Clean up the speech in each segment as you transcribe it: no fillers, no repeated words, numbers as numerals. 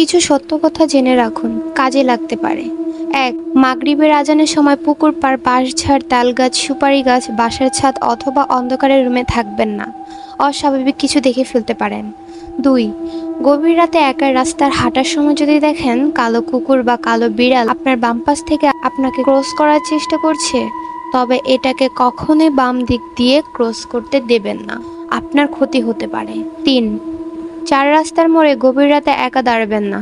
কিছু সত্য কথা জেনে রাখুন, কাজে লাগতে পারে। ১. মাগরিবের আজানের সময় পুকুর পাড়, বাঁশঝাড়, তালগাছ, সুপারি গাছ, বাসার ছাদ অথবা অন্ধকারের রুমে থাকবেন না। অস্বাভাবিক কিছু দেখে ফেলতে পারেন। ২. গভীর রাতে একা রাস্তার হাঁটার সময় যদি দেখেন কালো কুকুর বা কালো বিড়াল আপনার বাম পাশ থেকে আপনাকে ক্রস করার চেষ্টা করছে, তবে এটাকে কখনোই বাম দিক দিয়ে ক্রস করতে দেবেন না, আপনার ক্ষতি হতে পারে। ৩. চার রাস্তার মোড়ে গভীর রাতে একা দাঁড়াবেন না।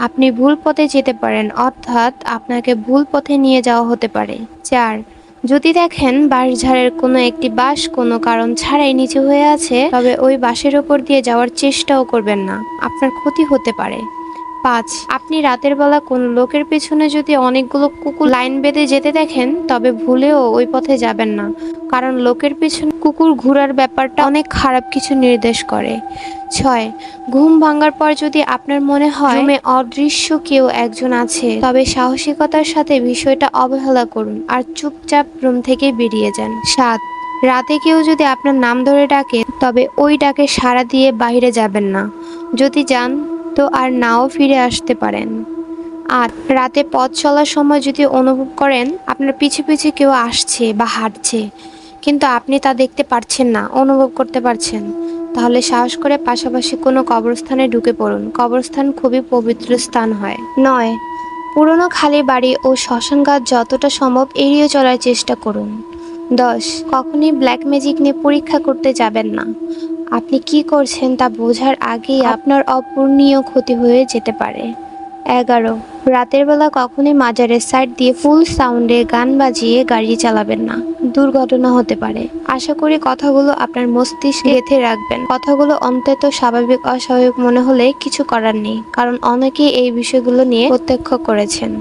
আপনি ভুল পথে যেতে পারেন, অর্থাৎ আপনাকে ভুল পথে নিয়ে যাওয়া হতে পারে। ৪. যদি দেখেন বাঁশঝাড়ের কোনো একটি বাঁশ কোনো কারণ ছাড়াই নিচু হয়ে আছে, তবে ওই বাঁশের ওপর দিয়ে যাওয়ার চেষ্টাও করবেন না, আপনার ক্ষতি হতে পারে। ৫. আপনি রাতের বেলা কোনো লোকের পেছনে যদি অনেকগুলো কুকুর লাইন বেঁধে যেতে দেখেন, তবে ভুলেও ওই পথে যাবেন না, কারণ লোকের পেছনে কুকুর ঘোরার ব্যাপারটা অনেক খারাপ কিছু নির্দেশ করে। ৬. ঘুম ভাঙার পর যদি আপনার মনে হয় রুমে অদৃশ্য কেউ একজন আছে, তবে সাহসিকতার সাথে বিষয়টা অবহেলা করুন আর চুপচাপ রুম থেকে বেরিয়ে যান। ৭. রাতে কেউ যদি আপনার নাম ধরে ডাকে, তবে ওই ডাকে সাড়া দিয়ে বাইরে যাবেন না। যদি যান তো আর নাও ফিরে আসতে পারেন। ৮. রাতে পথ চলার সময় যদি অনুভব করেন আপনার পিছু পিছু কেউ আসছে বা হাঁটছে, কিন্তু আপনি তা দেখতে পারছেন না, অনুভব করতে পারছেন, তাহলে সাহস করে পাশাপাশি কোনো কবরস্থানে ঢুকে পড়ুন। কবরস্থান খুবই পবিত্র স্থান হয়। ৯. পুরনো খালি বাড়ি ও শ্মশানঘাট যতটা সম্ভব এড়িয়ে চলার চেষ্টা করুন। ১০. কখনই ব্ল্যাক ম্যাজিক নিয়ে পরীক্ষা করতে যাবেন না। আপনি কি করছেন তা বোঝার আগেই আপনার অপূরণীয় ক্ষতি হয়ে যেতে পারে। ১১. রাতের বেলা কখনোই মাজারের সাইড দিয়ে ফুল সাউন্ডে গান বাজিয়ে গাড়ি চালাবেন না, দুর্ঘটনা হতে পারে। আশা করি কথাগুলো আপনার মস্তিষ্কে গেঁথে রাখবেন। কথাগুলো অন্তত স্বাভাবিক অস্বাভাবিক মনে হলে কিছু করার নেই, কারণ অনেকেই এই বিষয়গুলো নিয়ে প্রত্যক্ষ করেছেন।